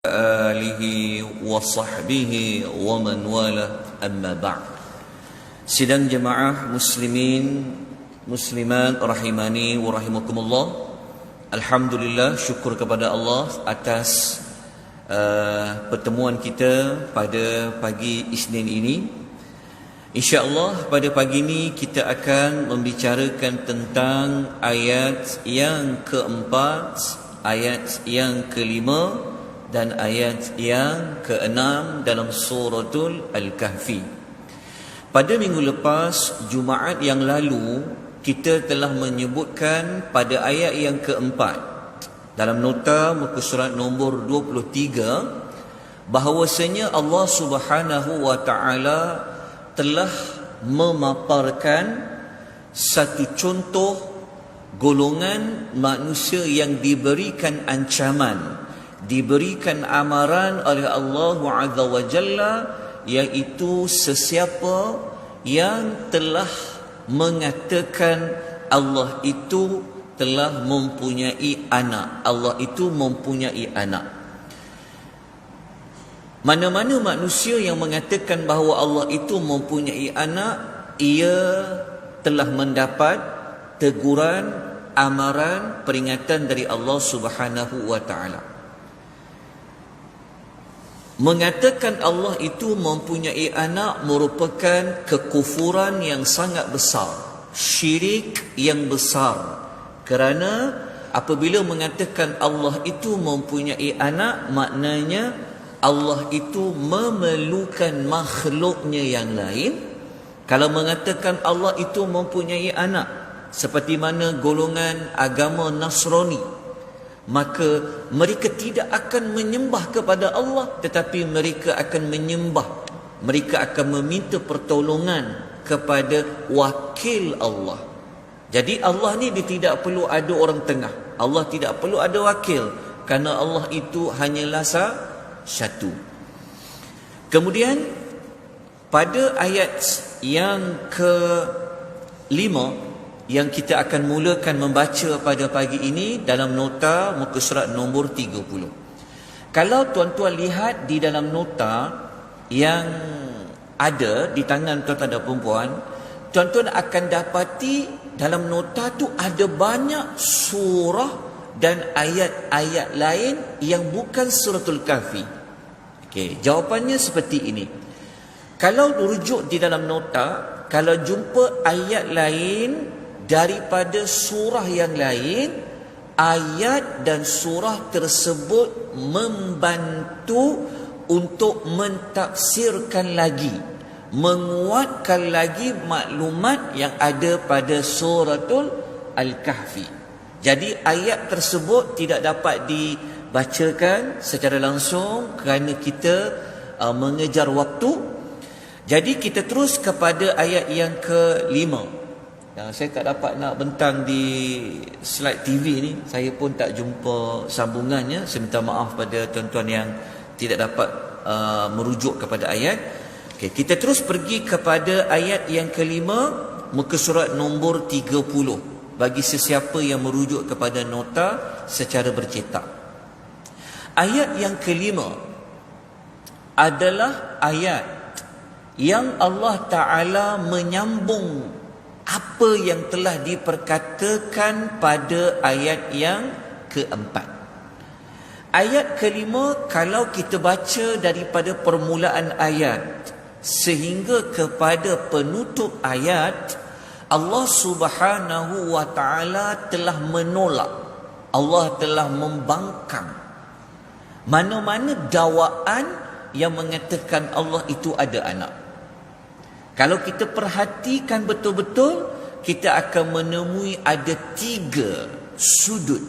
alihi wa sahbihi wa man wala, amma ba'd. Sidang jemaah muslimin muslimat rahimani wa rahimakumullah. Alhamdulillah, syukur kepada Allah atas pertemuan kita pada pagi Isnin ini. InsyaAllah pada pagi ini kita akan membicarakan tentang ayat yang keempat, ayat yang kelima dan ayat yang keenam dalam suratul Al-Kahfi. Pada minggu lepas, Jumaat yang lalu, kita telah menyebutkan pada ayat yang keempat dalam nota muka surat nombor 23 bahawasanya Allah Subhanahu wa ta'ala telah memaparkan satu contoh golongan manusia yang diberikan ancaman, diberikan amaran oleh Allah Azza wa Jalla, iaitu sesiapa yang telah mengatakan Allah itu telah mempunyai anak. Allah itu mempunyai anak. Mana-mana manusia yang mengatakan bahawa Allah itu mempunyai anak, ia telah mendapat teguran, amaran, peringatan dari Allah Subhanahu wa ta'ala. Mengatakan Allah itu mempunyai anak merupakan kekufuran yang sangat besar, syirik yang besar. Kerana apabila mengatakan Allah itu mempunyai anak, maknanya Allah itu memerlukan makhluknya yang lain. Kalau mengatakan Allah itu mempunyai anak, seperti mana golongan agama Nasrani, maka mereka tidak akan menyembah kepada Allah, tetapi mereka akan menyembah, mereka akan meminta pertolongan kepada wakil Allah. Jadi Allah ni dia tidak perlu ada orang tengah, Allah tidak perlu ada wakil, kerana Allah itu hanyalah satu. Kemudian pada ayat yang kelima yang kita akan mulakan membaca pada pagi ini dalam nota muka surat nombor 30. Kalau tuan-tuan lihat di dalam nota yang ada di tangan tuan-tuan dan perempuan, tuan-tuan akan dapati dalam nota tu ada banyak surah dan ayat-ayat lain yang bukan suratul Kahfi. Okey, jawapannya seperti ini. Kalau rujuk di dalam nota, kalau jumpa ayat lain daripada surah yang lain, ayat dan surah tersebut membantu untuk mentafsirkan lagi, menguatkan lagi maklumat yang ada pada suratul Al-Kahfi. Jadi ayat tersebut tidak dapat dibacakan secara langsung kerana kita mengejar waktu. Jadi kita terus kepada ayat yang kelima. Saya tak dapat nak bentang di slide TV ni, saya pun tak jumpa sambungannya. Saya minta maaf pada tuan-tuan yang tidak dapat merujuk kepada ayat. Okay, kita terus pergi kepada ayat yang kelima, muka surat nombor 30. Bagi sesiapa yang merujuk kepada nota secara bercetak. Ayat yang kelima adalah ayat yang Allah Ta'ala menyambung apa yang telah diperkatakan pada ayat yang keempat. Ayat kelima, kalau kita baca daripada permulaan ayat sehingga kepada penutup ayat, Allah Subhanahu wa ta'ala telah menolak, Allah telah membangkang mana-mana dakwaan yang mengatakan Allah itu ada anak. Kalau kita perhatikan betul-betul, kita akan menemui ada 3 sudut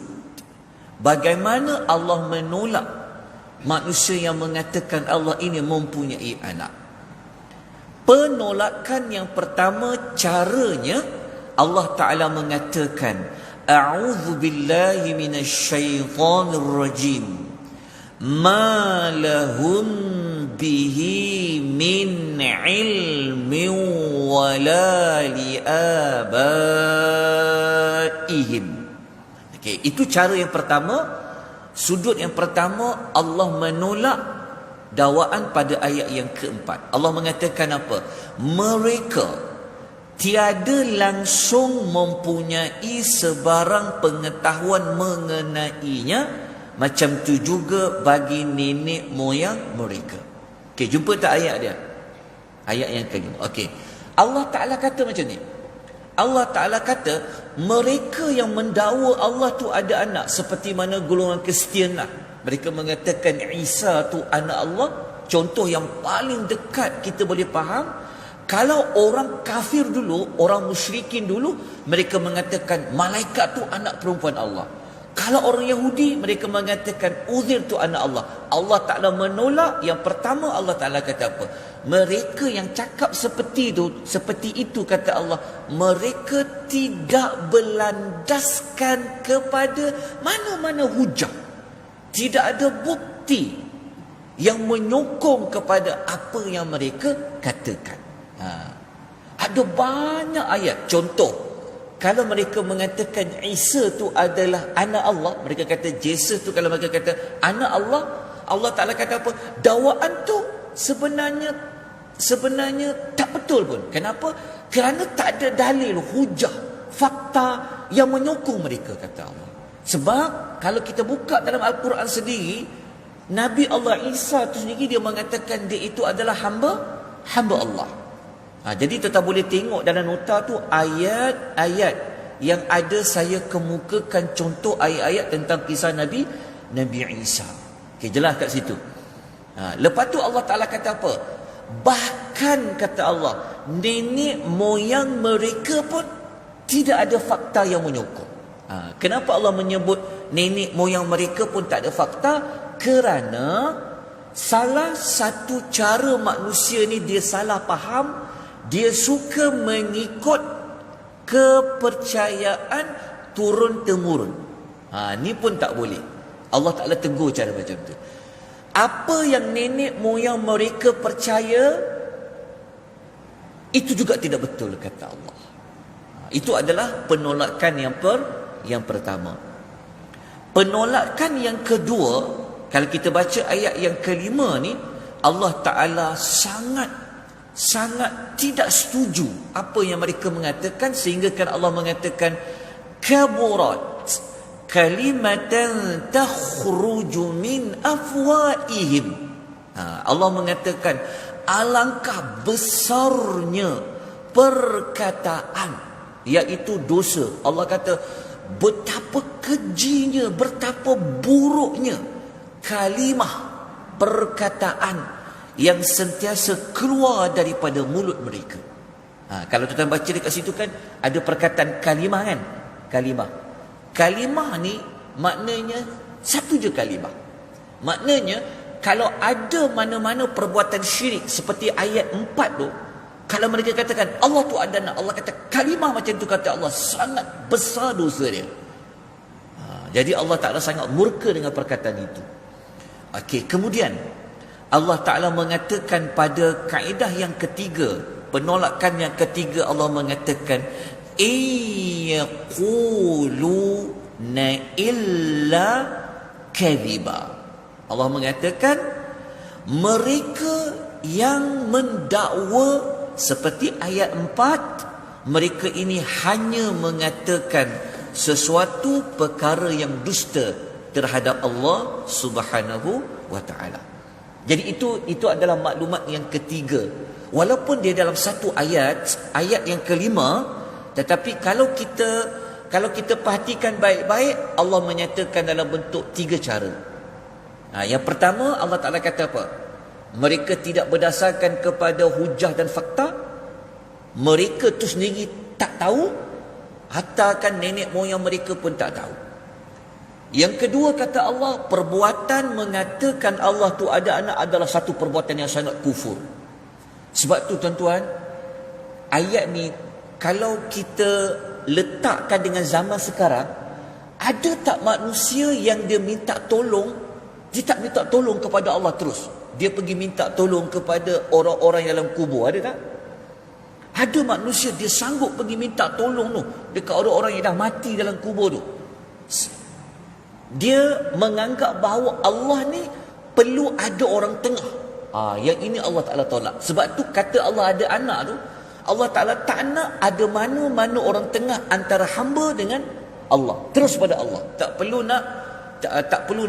bagaimana Allah menolak manusia yang mengatakan Allah ini mempunyai anak. Penolakan yang pertama, caranya Allah Ta'ala mengatakan, A'udhu billahi minasyaitanir rajim, ma lahum bihi min ilmin wala liabaihim. Okey, itu cara yang pertama Sudut yang pertama, Allah menolak dakwaan pada ayat yang keempat. Allah mengatakan apa? Mereka tiada langsung mempunyai sebarang pengetahuan mengenainya, macam tu juga bagi nenek moyang mereka. Okey, jumpa tak ayat dia? Ayat yang kelima. Okey. Allah Ta'ala kata macam ni. Allah Ta'ala kata, mereka yang mendakwa Allah tu ada anak, seperti mana golongan Kristian lah. Mereka mengatakan Isa tu anak Allah. Contoh yang paling dekat kita boleh faham, kalau orang kafir dulu, orang musyrikin dulu, mereka mengatakan malaikat tu anak perempuan Allah. Kalau orang Yahudi, mereka mengatakan Uzair tu anak Allah. Allah Ta'ala menolak. Yang pertama Allah Ta'ala kata apa? Mereka yang cakap seperti itu kata Allah, mereka tidak berlandaskan kepada mana-mana hujah. Tidak ada bukti yang menyokong kepada apa yang mereka katakan. Ada banyak ayat. Contoh, kalau mereka mengatakan Isa tu adalah anak Allah, mereka kata Jesus tu, kalau mereka kata anak Allah, Allah Ta'ala kata apa? Dakwaan tu sebenarnya tak betul pun. Kenapa? Kerana tak ada dalil, hujah, fakta yang menyokong mereka, kata Allah. Sebab kalau kita buka dalam Al-Quran sendiri, Nabi Allah Isa tu sendiri dia mengatakan dia itu adalah hamba Allah. Jadi kita boleh tengok dalam nota tu ayat-ayat yang ada saya kemukakan contoh ayat-ayat tentang kisah Nabi Isa. Okey, jelas kat situ. Lepas tu Allah Ta'ala kata apa? Bahkan kata Allah, nenek moyang mereka pun tidak ada fakta yang menyokong. Kenapa Allah menyebut nenek moyang mereka pun tak ada fakta? Kerana salah satu cara manusia ni dia salah faham. Dia suka mengikut kepercayaan turun-temurun. Ni pun tak boleh. Allah Ta'ala tegur cara macam tu. Apa yang nenek moyang mereka percaya, itu juga tidak betul, kata Allah. Itu adalah penolakan yang pertama. Penolakan yang kedua, kalau kita baca ayat yang kelima ni, Allah Ta'ala sangat tidak setuju apa yang mereka mengatakan, sehingga kan Allah mengatakan kaburat kalimatan takhruju min afwaihim. Allah mengatakan alangkah besarnya perkataan, iaitu dosa. Allah kata betapa kejinya, betapa buruknya kalimah, perkataan yang sentiasa keluar daripada mulut mereka. Kalau tuan baca dekat situ kan ada perkataan kalimah kan? Kalimah ni maknanya satu je kalimah. Maknanya kalau ada mana-mana perbuatan syirik seperti ayat 4 tu, kalau mereka katakan Allah tu ada anak, Allah kata kalimah macam tu, kata Allah sangat besar dosa dia. Jadi Allah Ta'ala sangat murka dengan perkataan itu. Okey, kemudian Allah Ta'ala mengatakan pada kaedah yang ketiga, penolakan yang ketiga, Allah mengatakan yaquluna illa kadhiba. Allah mengatakan mereka yang mendakwa seperti ayat 4, mereka ini hanya mengatakan sesuatu perkara yang dusta terhadap Allah Subhanahu wa Ta'ala. Jadi itu adalah maklumat yang ketiga. Walaupun dia dalam satu ayat yang kelima, tetapi kalau kita perhatikan baik-baik, Allah menyatakan dalam bentuk 3 cara. Yang pertama, Allah Ta'ala kata apa? Mereka tidak berdasarkan kepada hujah dan fakta. Mereka tu sendiri tak tahu, hatta kan nenek moyang mereka pun tak tahu. Yang kedua, kata Allah, perbuatan mengatakan Allah tu ada anak adalah satu perbuatan yang sangat kufur. Sebab tu tuan-tuan, ayat ni kalau kita letakkan dengan zaman sekarang, ada tak manusia yang dia minta tolong, dia tak minta tolong kepada Allah terus, dia pergi minta tolong kepada orang-orang yang dalam kubur? Ada tak? Ada manusia dia sanggup pergi minta tolong tu dekat orang-orang yang dah mati dalam kubur tu. Dia menganggap bahawa Allah ni perlu ada orang tengah. Yang ini Allah Ta'ala tolak. Sebab tu kata Allah ada anak tu, Allah Ta'ala tak nak ada mana-mana orang tengah antara hamba dengan Allah. Terus pada Allah. Tak perlu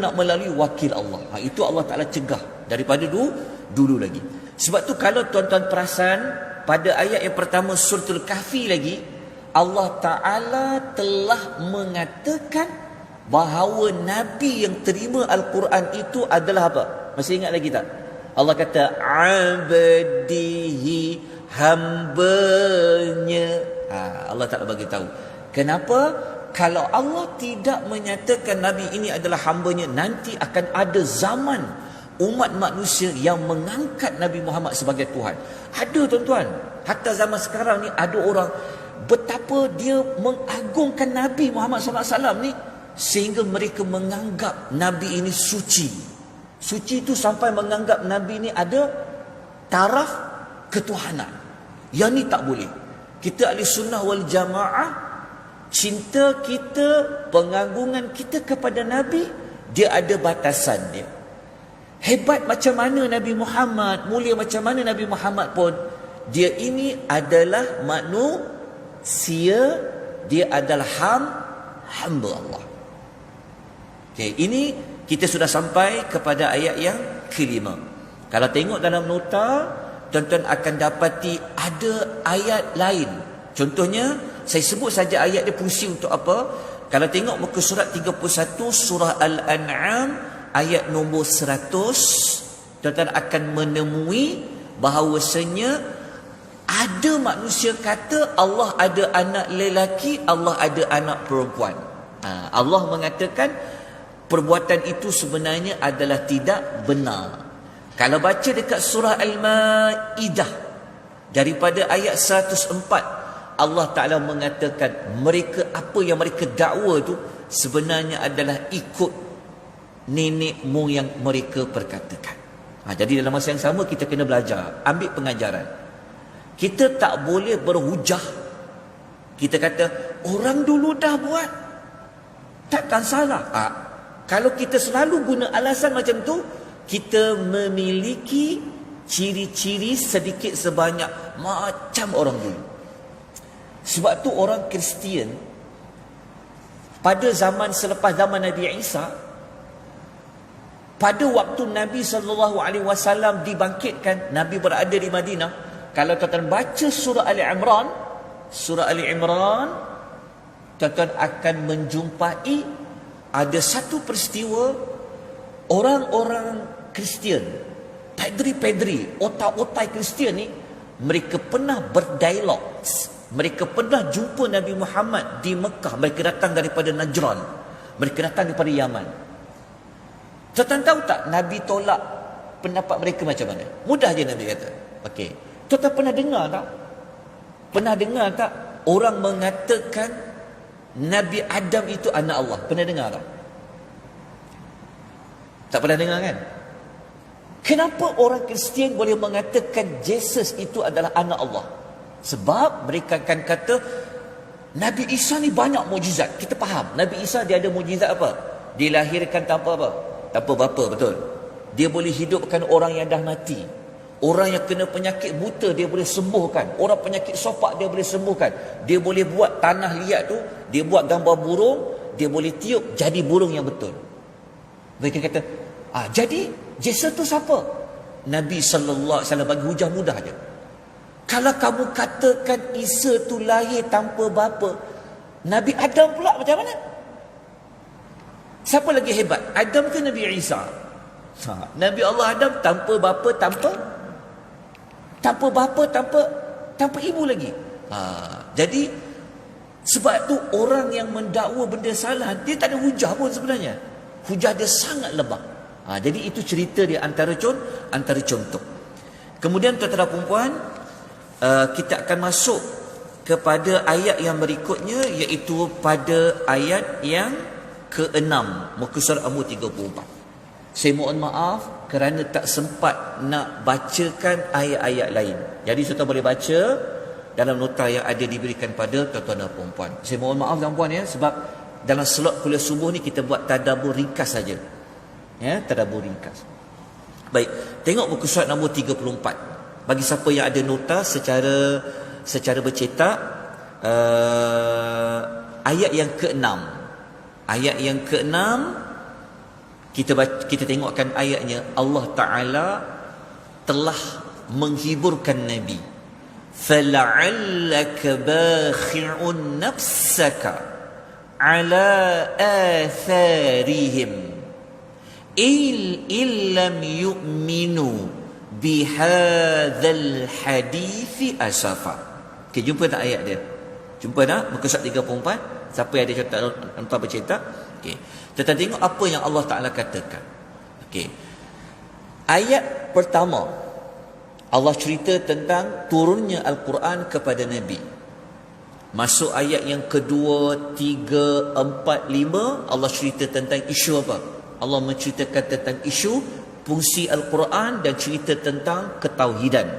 nak melalui wakil Allah. Itu Allah Ta'ala cegah daripada dulu lagi. Sebab tu kalau tuan-tuan perasan, pada ayat yang pertama Suratul Kahfi lagi, Allah Ta'ala telah mengatakan bahawa Nabi yang terima Al-Quran itu adalah apa? Masih ingat lagi tak? Allah kata abdihi, hambanya. Allah Ta'ala bagi tahu. Kenapa? Kalau Allah tidak menyatakan Nabi ini adalah hambanya, nanti akan ada zaman umat manusia yang mengangkat Nabi Muhammad sebagai Tuhan. Ada tuan-tuan. Hatta zaman sekarang ni ada orang betapa dia mengagungkan Nabi Muhammad SAW ni, sehingga mereka menganggap Nabi ini suci. Suci itu sampai menganggap Nabi ini ada taraf ketuhanan. Yang ni tak boleh. Kita ahli sunnah wal jamaah, cinta kita, pengagungan kita kepada Nabi, dia ada batasan dia. Hebat macam mana Nabi Muhammad, mulia macam mana Nabi Muhammad pun, dia ini adalah manusia, dia adalah hamba Allah. Okay, ini kita sudah sampai kepada ayat yang kelima. Kalau tengok dalam nota, tuan-tuan akan dapati ada ayat lain. Contohnya, saya sebut saja ayat dia fungsi untuk apa. Kalau tengok muka surat 31 surah Al-An'am ayat nombor 100, tuan-tuan akan menemui bahawasanya ada manusia kata Allah ada anak lelaki, Allah ada anak perempuan. Allah mengatakan perbuatan itu sebenarnya adalah tidak benar. Kalau baca dekat surah Al-Ma'idah daripada ayat 104, Allah Ta'ala mengatakan mereka, apa yang mereka dakwa itu sebenarnya adalah ikut nenek moyang mereka perkatakan. Jadi dalam masa yang sama kita kena belajar, ambil pengajaran. Kita tak boleh berhujah. Kita kata orang dulu dah buat, takkan salah. Kalau kita selalu guna alasan macam tu, kita memiliki ciri-ciri sedikit sebanyak macam orang dulu. Sebab tu orang Kristian pada zaman selepas zaman Nabi Isa, pada waktu Nabi SAW dibangkitkan, Nabi berada di Madinah. Kalau tuan-tuan baca surah Ali Imran, tuan-tuan akan menjumpai ada satu peristiwa orang-orang Kristian, padri-padri, otak-otak Kristian ni, mereka pernah berdialog. Mereka pernah jumpa Nabi Muhammad di Mekah. Mereka datang daripada Najran. Mereka datang daripada Yaman. Tuan-tuan tahu tak Nabi tolak pendapat mereka macam mana? Mudah je Nabi kata. Okey. Tuan-tuan pernah dengar tak? Pernah dengar tak orang mengatakan Nabi Adam itu anak Allah? Pernah dengar tak? Tak pernah dengar kan? Kenapa orang Kristian boleh mengatakan Jesus itu adalah anak Allah? Sebab mereka akan kata Nabi Isa ni banyak mukjizat. Kita faham Nabi Isa dia ada mukjizat apa? Dilahirkan tanpa apa? Tanpa bapa, betul. Dia boleh hidupkan orang yang dah mati. Orang yang kena penyakit buta dia boleh sembuhkan. Orang penyakit sopak dia boleh sembuhkan. Dia boleh buat tanah liat tu, dia buat gambar burung, dia boleh tiup jadi burung yang betul. Mereka kata, jadi Jesus tu siapa? Nabi SAW bagi hujah mudah je. Kalau kamu katakan Isa tu lahir tanpa bapa, Nabi Adam pula macam mana? Siapa lagi hebat? Adam ke Nabi Isa? Nabi Allah Adam tanpa bapa, tanpa ibu lagi. Jadi sebab tu orang yang mendakwa benda salah, dia tak ada hujah pun sebenarnya. Hujah dia sangat lemah. Jadi itu cerita dia antara contoh. Kemudian tuan-tuan dan puan-puan, kita akan masuk kepada ayat yang berikutnya, iaitu pada ayat yang ke-6 muka surat Al-Mulk 34. Saya mohon maaf kerana tak sempat nak bacakan ayat-ayat lain. Jadi tuan-tuan boleh baca dalam nota yang ada diberikan pada tuan-tuan dan puan-puan. Saya mohon maaf tuan-puan ya, sebab dalam slot kuliah subuh ni kita buat tadabbur ringkas saja. Ya, tadabbur ringkas. Baik, tengok muka surat nombor 34. Bagi siapa yang ada nota secara bercetak, ayat yang ke-6. Ayat yang ke-6 kita tengokkan ayatnya. Allah Taala telah menghiburkan Nabi. Fala'allaka bakhi'un nafsaka ala atharihim illam yu'minu bihadzal hadithi asafa. Okey, jumpa tak ayat dia? Jumpa tak? Muka surat 34. Siapa yang ada contoh nota bercetak? Okey. Kita tengok apa yang Allah Taala katakan. Okey. Ayat pertama, Allah cerita tentang turunnya Al-Quran kepada Nabi. Masuk ayat yang kedua, 3, 4, 5, Allah cerita tentang isu apa? Allah menceritakan tentang isu fungsi Al-Quran dan cerita tentang ketauhidan.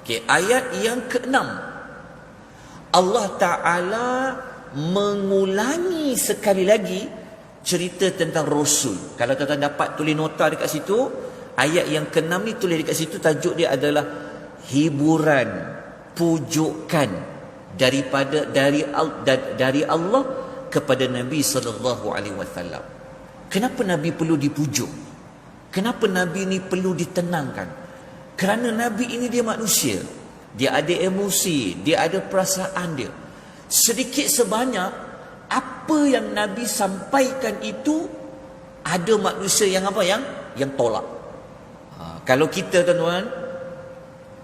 Okey, ayat yang ke-6, Allah Ta'ala mengulangi sekali lagi cerita tentang Rasul. Kalau tuan-tuan dapat tulis nota dekat situ, ayat yang ke-6 ni tulis dekat situ, tajuk dia adalah hiburan, pujukan dari Allah kepada Nabi sallallahu alaihi wasallam. Kenapa Nabi perlu dipujuk? Kenapa Nabi ni perlu ditenangkan? Kerana Nabi ini dia manusia. Dia ada emosi, dia ada perasaan dia. Sedikit sebanyak apa yang Nabi sampaikan itu ada manusia yang apa? Yang tolak. Kalau kita tuan-tuan,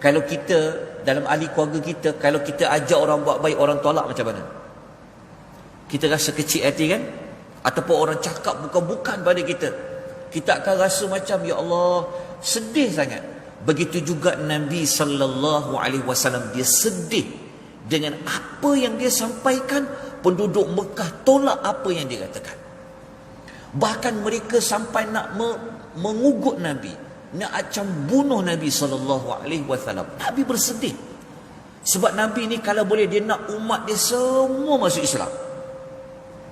kalau kita dalam ahli keluarga kita, kalau kita ajak orang buat baik, orang tolak macam mana? Kita rasa kecil hati kan? Ataupun orang cakap bukan-bukan pada kita, kita akan rasa macam ya Allah, sedih sangat. Begitu juga Nabi sallallahu alaihi wasallam, dia sedih dengan apa yang dia sampaikan. Penduduk Mekah tolak apa yang dia katakan. Bahkan mereka sampai nak mengugut Nabi, nak acam bunuh Nabi sallallahu alaihi wasallam. Nabi bersedih. Sebab Nabi ni kalau boleh dia nak umat dia semua masuk Islam.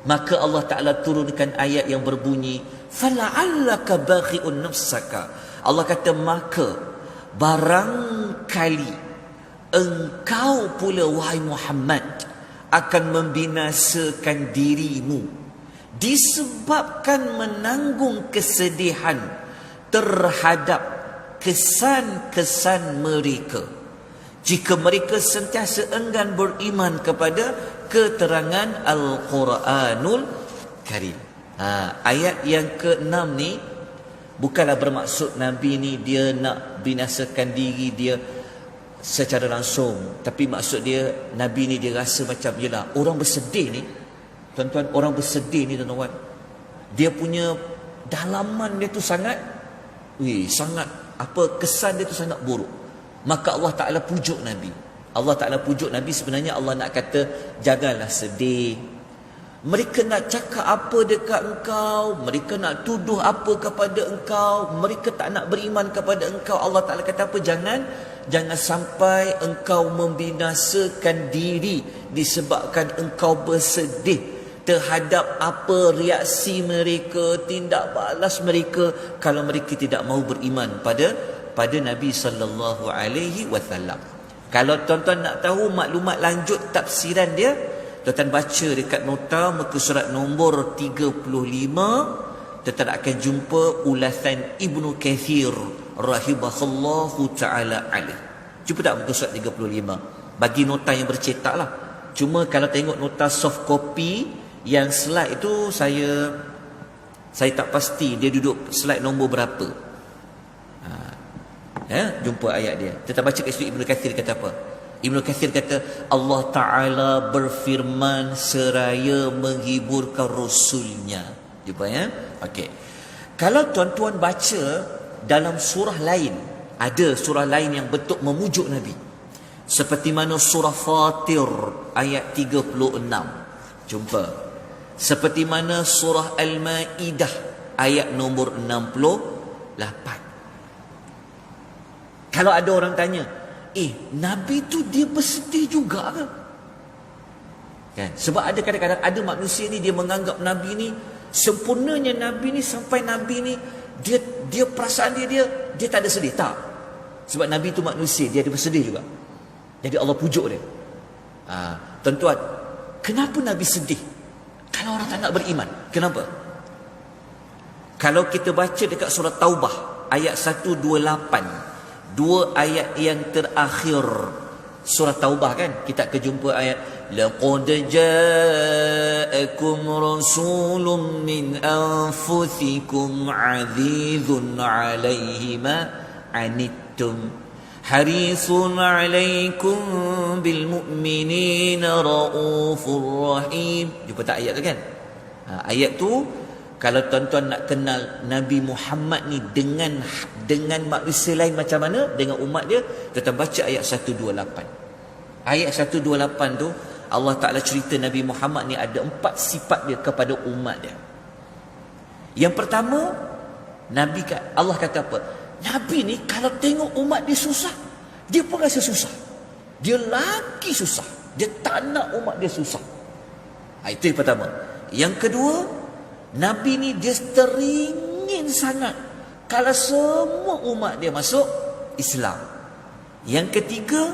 Maka Allah Ta'ala turunkan ayat yang berbunyi, fala'allaka bakhi'un nafsaka. Allah kata, maka barangkali engkau pula wahai Muhammad akan membinasakan dirimu disebabkan menanggung kesedihan terhadap kesan-kesan mereka jika mereka sentiasa enggan beriman kepada keterangan Al-Quranul Karim. Ayat yang ke-6 ni bukanlah bermaksud Nabi ni dia nak binasakan diri dia secara langsung, tapi maksud dia Nabi ni dia rasa macam yelah, orang bersedih ni tuan-tuan, orang bersedih ni tuan-tuan, dia punya dalaman dia tu sangat kesan dia tu sangat buruk. Maka Allah Ta'ala pujuk Nabi. Allah Ta'ala pujuk Nabi, sebenarnya Allah nak kata janganlah sedih. Mereka nak cakap apa dekat engkau, mereka nak tuduh apa kepada engkau, mereka tak nak beriman kepada engkau. Allah Ta'ala kata apa? Jangan sampai engkau membinasakan diri disebabkan engkau bersedih terhadap apa reaksi mereka, tindak balas mereka kalau mereka tidak mahu beriman pada Nabi sallallahu alaihi wasallam. Kalau tuan-tuan nak tahu maklumat lanjut tafsiran dia, tuan-tuan baca dekat nota muka surat nombor 35, tuan-tuan akan jumpa ulasan Ibnu Kathir rahimahullahu ta'ala alaih. Jumpa tak muka surat 35? Bagi nota yang bercetak lah. Cuma kalau tengok nota soft copy, yang slide itu saya tak pasti dia duduk slide nombor berapa. Jumpa ayat dia. Kita baca kat situ Ibnu Katsir kata apa? Ibnu Katsir kata Allah Ta'ala berfirman seraya menghiburkan Rasulnya. Jumpa ya? Okey. Kalau tuan-tuan baca dalam surah lain, ada surah lain yang bentuk memujuk Nabi. Seperti mana surah Fatir ayat 36. Jumpa. Seperti mana surah Al-Maidah ayat nombor 68. Kalau ada orang tanya, Nabi tu dia bersedih juga ke? Kan? Sebab ada kadang-kadang ada manusia ni dia menganggap Nabi ni sempurnanya, Nabi ni sampai Nabi ni dia perasaan dia tak ada sedih. Tak. Sebab Nabi tu manusia, dia ada bersedih juga. Jadi Allah pujuk dia. Tuan-tuan, kenapa Nabi sedih kalau orang tak nak beriman? Kenapa? Kalau kita baca dekat surah Taubah ayat 128, 2 ayat yang terakhir surah Taubah kan, kita akan jumpa ayat laqad ja'akum rasulun min anfusikum azizun 'alaihi ma anittum harisun 'alaikum bil mu'minina raufur rahim. Jumpa tak ayat tu kan? Ayat tu kalau tuan-tuan nak kenal Nabi Muhammad ni dengan manusia lain macam mana, dengan umat dia, tuan-tuan baca ayat 128. Ayat 128 tu Allah Ta'ala cerita Nabi Muhammad ni ada 4 sifat dia kepada umat dia. Yang pertama, Allah kata apa? Nabi ni kalau tengok umat dia susah, dia pun rasa susah. Dia lagi susah. Dia tak nak umat dia susah. Itu yang pertama. Yang kedua, Nabi ni dia teringin sangat kalau semua umat dia masuk Islam. Yang ketiga,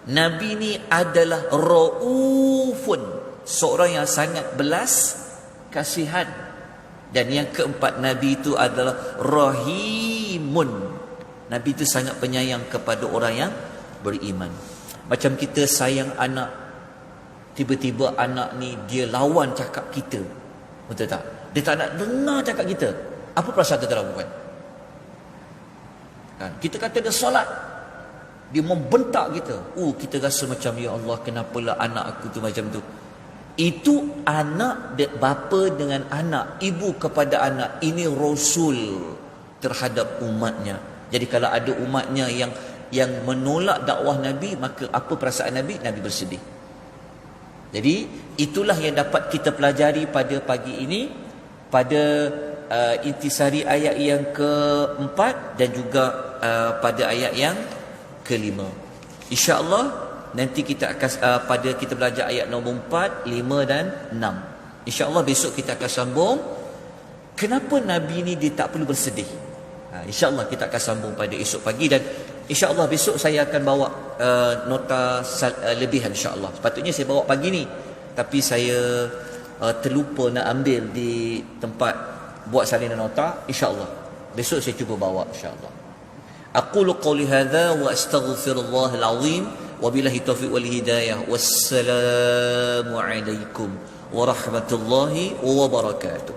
Nabi ni adalah raufun, seorang yang sangat belas kasihan. Dan yang keempat, Nabi itu adalah rahimun. Nabi itu sangat penyayang kepada orang yang beriman. Macam kita sayang anak, tiba-tiba anak ni dia lawan cakap kita. Betul tak? Dia tak nak dengar cakap kita. Apa perasaan kita lakukan? Kan? Kita kata dia solat, dia membentak kita. Kita rasa macam, ya Allah, kenapalah anak aku tu macam tu. Itu anak, bapa dengan anak, ibu kepada anak. Ini Rasul terhadap umatnya. Jadi kalau ada umatnya yang menolak dakwah Nabi, maka apa perasaan Nabi? Nabi bersedih. Jadi itulah yang dapat kita pelajari pada pagi ini, pada intisari ayat yang keempat dan juga pada ayat yang kelima. InsyaAllah nanti kita akan kita belajar ayat nombor 4, 5 dan 6. InsyaAllah besok kita akan sambung kenapa Nabi ni dia tak perlu bersedih. InsyaAllah kita akan sambung pada esok pagi, dan InsyaAllah besok saya akan bawa nota lebihan insyaAllah. Sepatutnya saya bawa pagi ni, tapi saya terlupa nak ambil di tempat buat salinan nota. InsyaAllah besok saya cuba bawa insyaAllah. Aqulu qawli hadha wa astaghfirullahal azim wa billahi taufiq wal hidayah. Wassalamu alaikum warahmatullahi wabarakatuh.